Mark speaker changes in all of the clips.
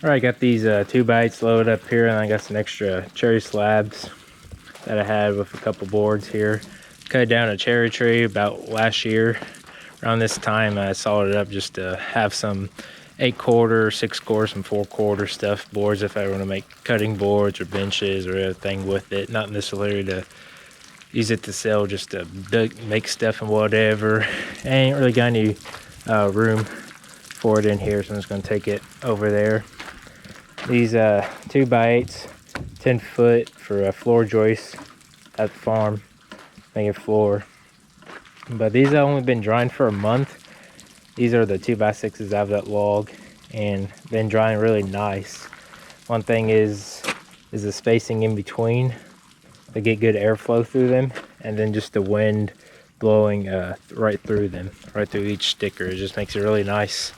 Speaker 1: Alright, got these 2x8s loaded up here, and I got some extra cherry slabs that I had with a couple boards here. Cut down a cherry tree about last year. Around this time I sawed it up just to have some 8/4, 6/4, and 4/4 stuff boards if I want to make cutting boards or benches or anything with it. Not necessarily to use it to sell, just to make stuff and whatever. I ain't really got any room for it in here, so I'm just going to take it over there. These 2x8s, 10 foot for a floor joist at the farm, making floor. But these have only been drying for a month. These are the 2x6s out of that log, and been drying really nice. One thing is the spacing in between to get good airflow through them, and then just the wind blowing right through them, right through each sticker. It just makes it really nice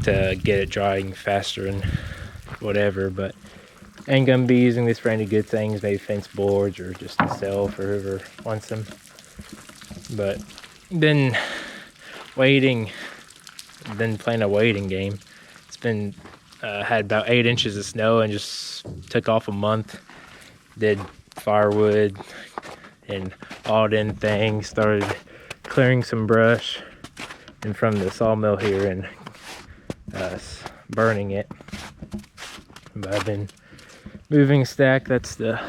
Speaker 1: to get it drying faster and whatever. But I ain't gonna be using this for any good things, maybe fence boards or just to sell for whoever wants them. But been waiting, been playing a waiting game. It's been had about 8 inches of snow and just took off a month. Did firewood and all them things, started clearing some brush and from the sawmill here and burning it. But I've been moving stack. That's the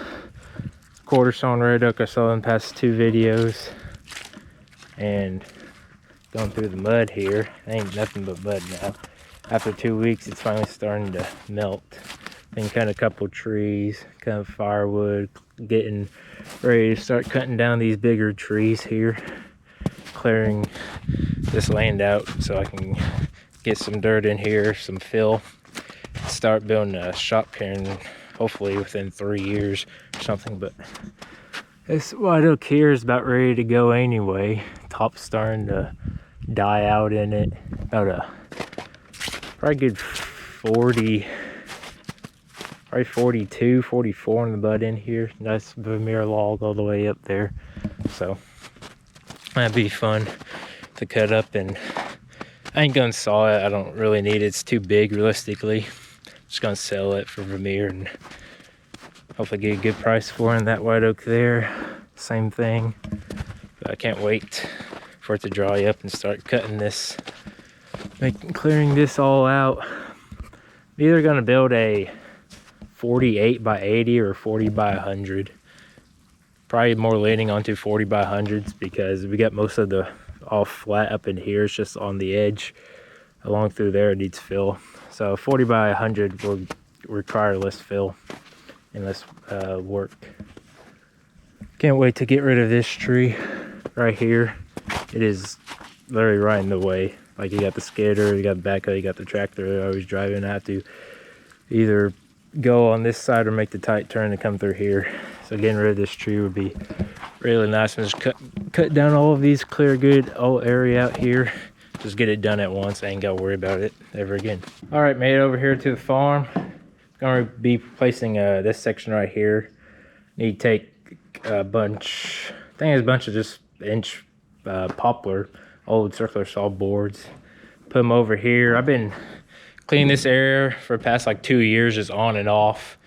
Speaker 1: quarter sawn red oak I saw in the past 2 videos, and going through the mud here. Ain't nothing but mud now. After 2 weeks it's finally starting to melt. Then cut a couple trees, cut of firewood, getting ready to start cutting down these bigger trees here, clearing this land out so I can get some dirt in here, some fill, start building a shop here, and hopefully within 3 years or something. But this white oak here is about ready to go anyway. Top's starting to die out in it. About a probably good 40, probably 42, 44 in the bud in here. Nice Vermeer log all the way up there. So that'd be fun to cut up, and I ain't gonna saw it. I don't really need it. It's too big realistically. Just gonna sell it for Vermeer and hopefully get a good price for it. And that white oak there, same thing. But I can't wait for it to dry up and start cutting this, clearing this all out. I'm either gonna build a 48 by 80 or 40 by 100. Probably more leaning onto 40 by 100s because we got most of the all flat up in here. It's just on the edge along through there it needs fill. So 40 by 100 will require less fill and less work. Can't wait to get rid of this tree right here. It is literally right in the way. Like, you got the skidder, you got the backhoe, you got the tractor they're always driving. I have to either go on this side or make the tight turn to come through here. So getting rid of this tree would be really nice, and just cut down all of these, clear good old area out here. Just get it done at once. I ain't gotta worry about it ever again. All right, made it over here to the farm. Gonna be placing this section right here. Need to take a bunch, I think it's a bunch of just inch poplar, old circular saw boards. Put them over here. I've been cleaning this area for the past like 2 years, just on and off.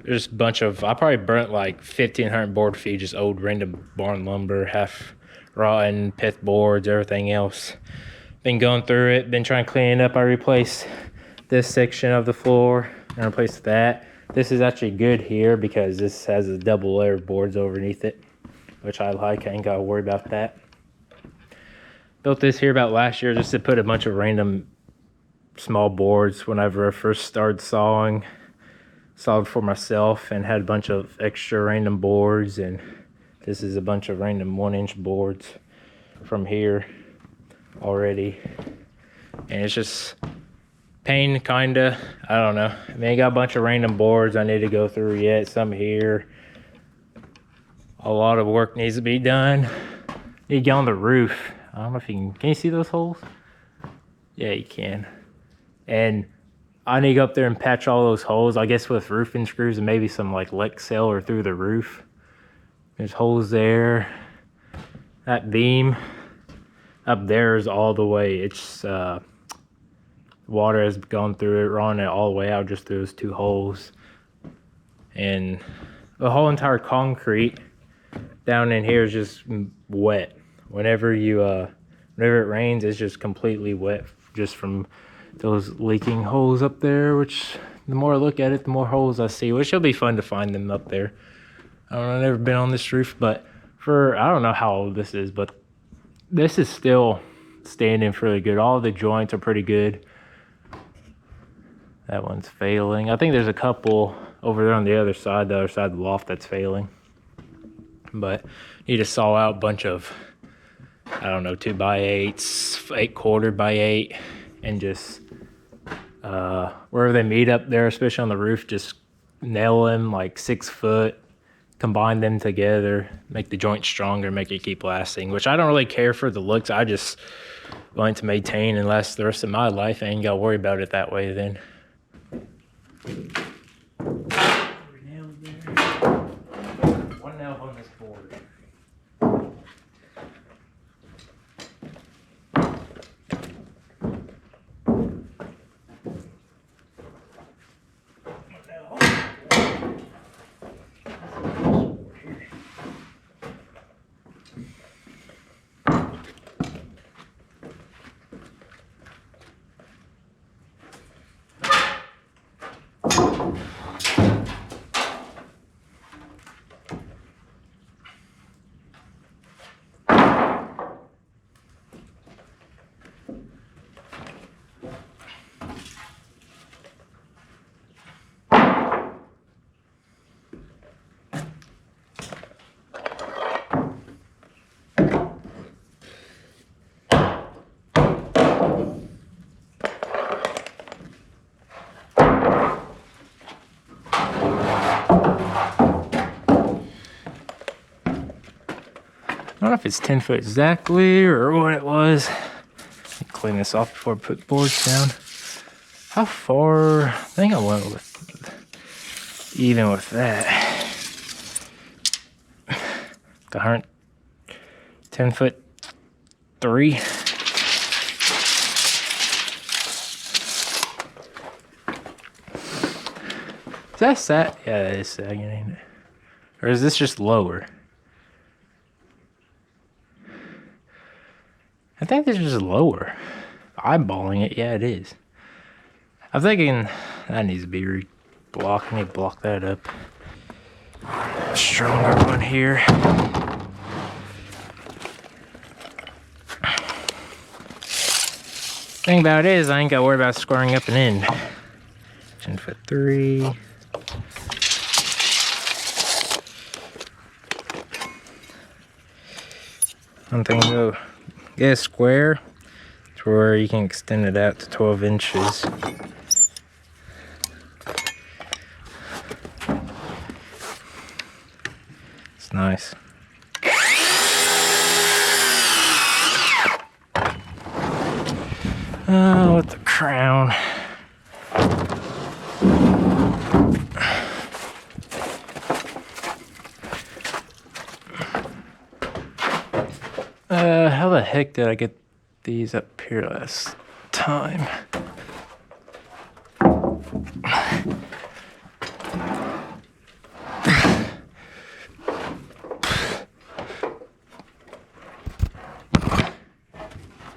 Speaker 1: There's a bunch of, I probably burnt like 1,500 board feet, just old random barn lumber, half rotten, pith boards, everything else. Been going through it, been trying to clean it up. I replaced this section of the floor and replaced that. This is actually good here because this has a double layer of boards underneath it, which I like. I ain't gotta worry about that. Built this here about last year just to put a bunch of random small boards whenever I first started sawing. Sawed for myself and had a bunch of extra random boards, and this is a bunch of random 1-inch boards from here already. And it's just pain, kinda. I don't know. I mean, I got a bunch of random boards I need to go through yet. Some here. A lot of work needs to be done. Need to get on the roof. I don't know if you can you see those holes? Yeah, you can. And I need to go up there and patch all those holes, I guess with roofing screws and maybe some like Lexel or through the roof. There's holes there. That beam up there is all the way. It's Water has gone through it, run it all the way out just through those 2 holes. And the whole entire concrete down in here is just wet. Whenever it rains, it's just completely wet just from those leaking holes up there, which the more I look at it, the more holes I see, which will be fun to find them up there. I don't know, I've never been on this roof, but I don't know how old this is, but this is still standing fairly good. All the joints are pretty good. That one's failing. I think there's a couple over there on the other side of the loft that's failing. But need to saw out a bunch of, I don't know, 2x8s, 8/4 by 8, and just wherever they meet up there, especially on the roof, just nail them like 6 foot, combine them together, make the joint stronger, make it keep lasting, which I don't really care for the looks. I just want to maintain and last the rest of my life. I ain't got to worry about it that way then. One nail on this board. I don't know if it's 10 foot exactly or what it was. Clean this off before I put the boards down. How far? I think I went with even with that. 10 foot 3. Is that sat? Yeah, that is sagging, ain't it? Or is this just lower? I think this is just lower. Eyeballing it, yeah, it is. I'm thinking that needs to be re-blocked. I need to block that up. A stronger one here. Thing about it is, I ain't got to worry about squaring up an end. 10 foot 3. One thing though, get a square to where you can extend it out to 12 inches. It's nice. With the crown. How the heck did I get these up here last time?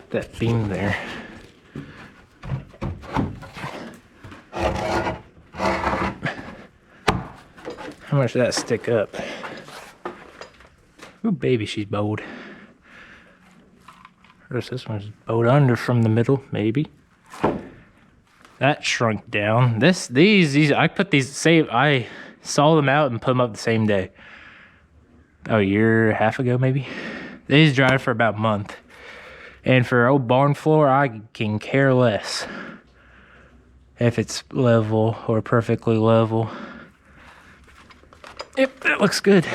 Speaker 1: That beam there. How much did that stick up? Ooh, baby, she's bowed. This one's bowed under from the middle, maybe. That shrunk down. These I put these I saw them out and put them up the same day. About a year and a half ago, maybe. These dried for about a month. And for old barn floor, I can care less if it's level or perfectly level. Yep, that looks good.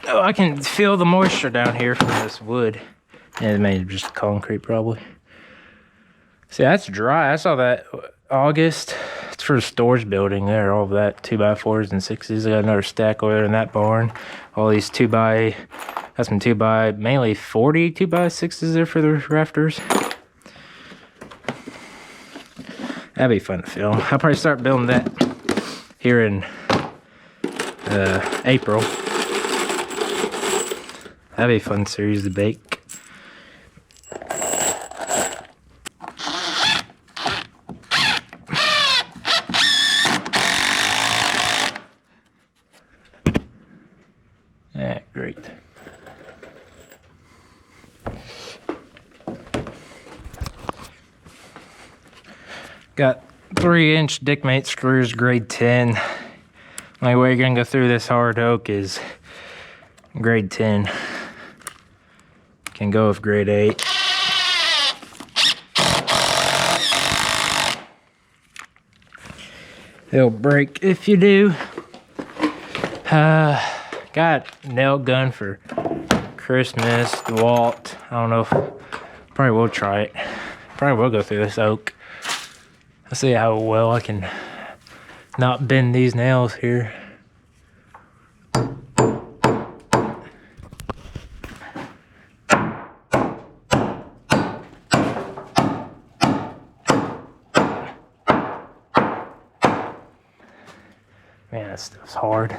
Speaker 1: Oh, I can feel the moisture down here from this wood. Yeah, it may be just concrete probably. See, that's dry. I saw that August. It's for the storage building there. All of that 2x4s and 6s. I got another stack over there in that barn. All these 2x, that's some 2x, mainly 40 2x6s there for the rafters. That'd be fun to film. I'll probably start building that here in April. That'd be a fun series to bake. Yeah, great. Got 3-inch Dickmate screws, grade 10. Only way you're gonna go through this hard oak is grade 10. Can go with grade 8. It'll break if you do. Got a nail gun for Christmas, DeWalt. I don't know if, probably will try it. Probably will go through this oak. Let's see how well I can not bend these nails here. Man, that stuff's hard.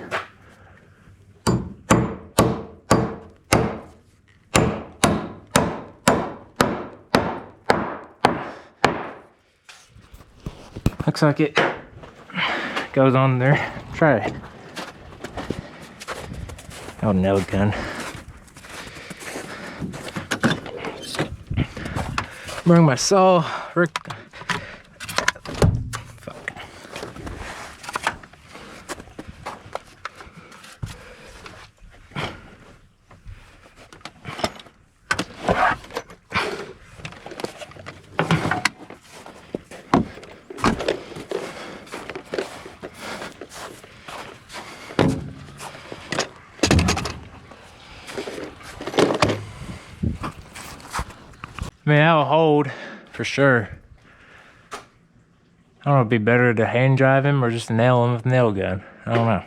Speaker 1: Looks like it goes on there. Try it. Oh, nail gun. Bring my saw. Fuck. I mean, that'll hold for sure. I don't know if it'd be better to hand drive him or just nail him with a nail gun. I don't know.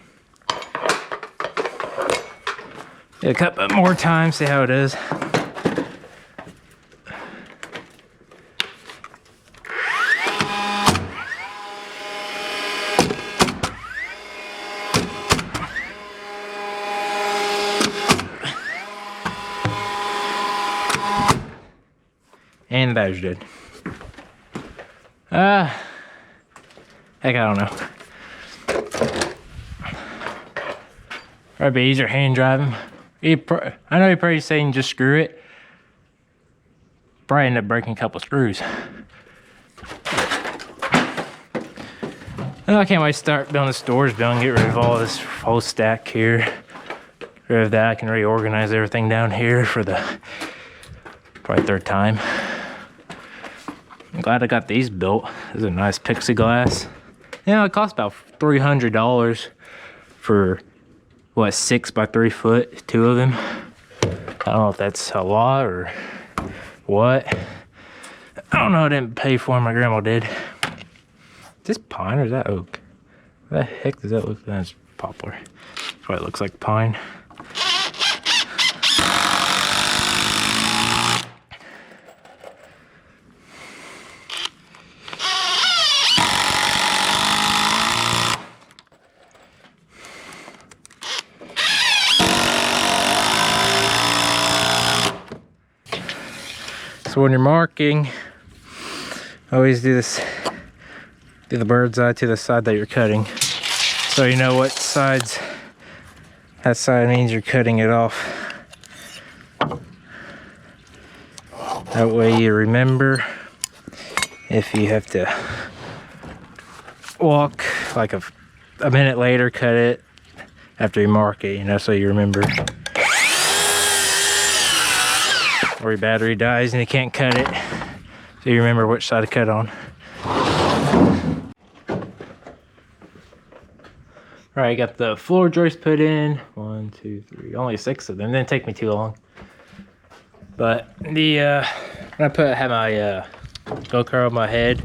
Speaker 1: Yeah, a couple more times, see how it is. And the battery's dead. Heck, I don't know. Probably be easier hand driving. I know you're probably saying just screw it. Probably end up breaking a couple screws. I can't wait to start building the storage building, get rid of all this whole stack here. Get rid of that, I can reorganize everything down here for the probably 3rd time. I'm glad I got these built. This is a nice plexiglass. Yeah, it cost about $300 for what, 6 by 3 foot, 2 of them. I don't know if that's a lot or what. I don't know, I didn't pay for them, my grandma did. Is this pine or is that oak? What the heck does that look like? That's poplar. That's why it looks like pine. So when you're marking, always do this, do the bird's eye to the side that you're cutting. So you know what sides, that side means you're cutting it off. That way you remember if you have to walk like a minute later, cut it after you mark it, you know, so you remember. Or your battery dies and you can't cut it, so you remember which side to cut on. Alright, got the floor joist put in. 1, 2, 3, only 6 of them. Didn't take me too long. But the when I had my GoPro on my head,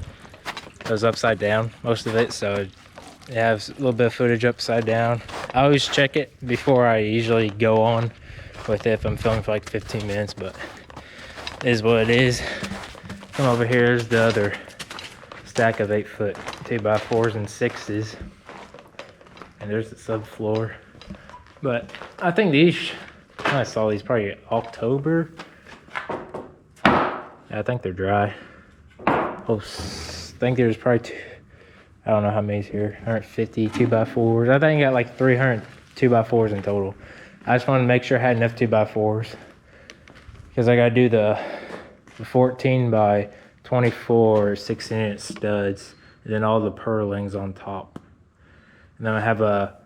Speaker 1: it was upside down, most of it, so it has a little bit of footage upside down. I always check it before I usually go on with it if I'm filming for like 15 minutes, but it is what it is. Come over here is the other stack of 8-foot 2x4s and 6s. And there's the subfloor. But I think these, I saw these probably October. Yeah, I think they're dry. I think there's probably I don't know how many's here, 150 2x4s. I think I got like 300 2x4s in total. I just wanted to make sure I had enough 2x4s because I gotta do the 14 by 24 16-inch studs, and then all the purlings on top. And then I have a,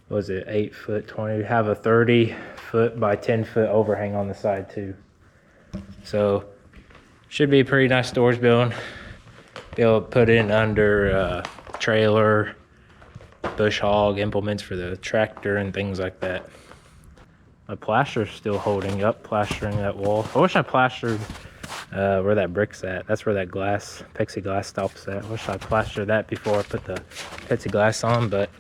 Speaker 1: what was it, 8-foot 20, have a 30-foot by 10-foot overhang on the side too. So should be a pretty nice storage building. Be able to put in under trailer, bush hog, implements for the tractor and things like that. My plaster's still holding up, plastering that wall. I wish I plastered where that brick's at. That's where that glass, plexiglass stops at. I wish I plastered that before I put the plexiglass on, but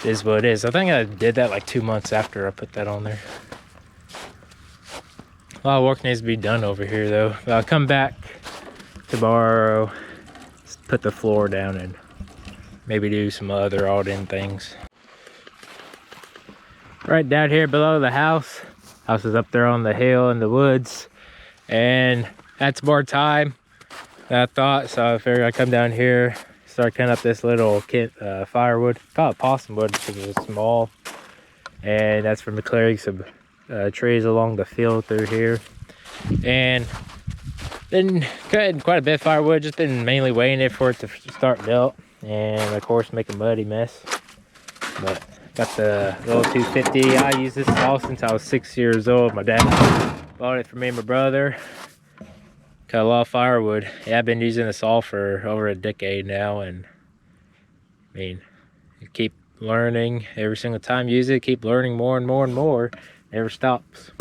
Speaker 1: it is what it is. I think I did that like 2 months after I put that on there. A lot of work needs to be done over here though. But I'll come back tomorrow, put the floor down and maybe do some other odd-in things. Right down here below the house. House is up there on the hill in the woods. And that's more time than I thought. So I figured I'd come down here, start cutting up this little firewood. Call it possum wood because it's small. And that's from clearing some trees along the field through here. And been cutting quite a bit of firewood, just been mainly waiting for it to start melt, and of course make a muddy mess. But got the little 250. I used this saw since I was 6 years old. My dad bought it for me and my brother. Cut a lot of firewood. Yeah, I've been using this saw for over a decade now, and I mean, you keep learning every single time you use it, keep learning more and more and more. Never stops.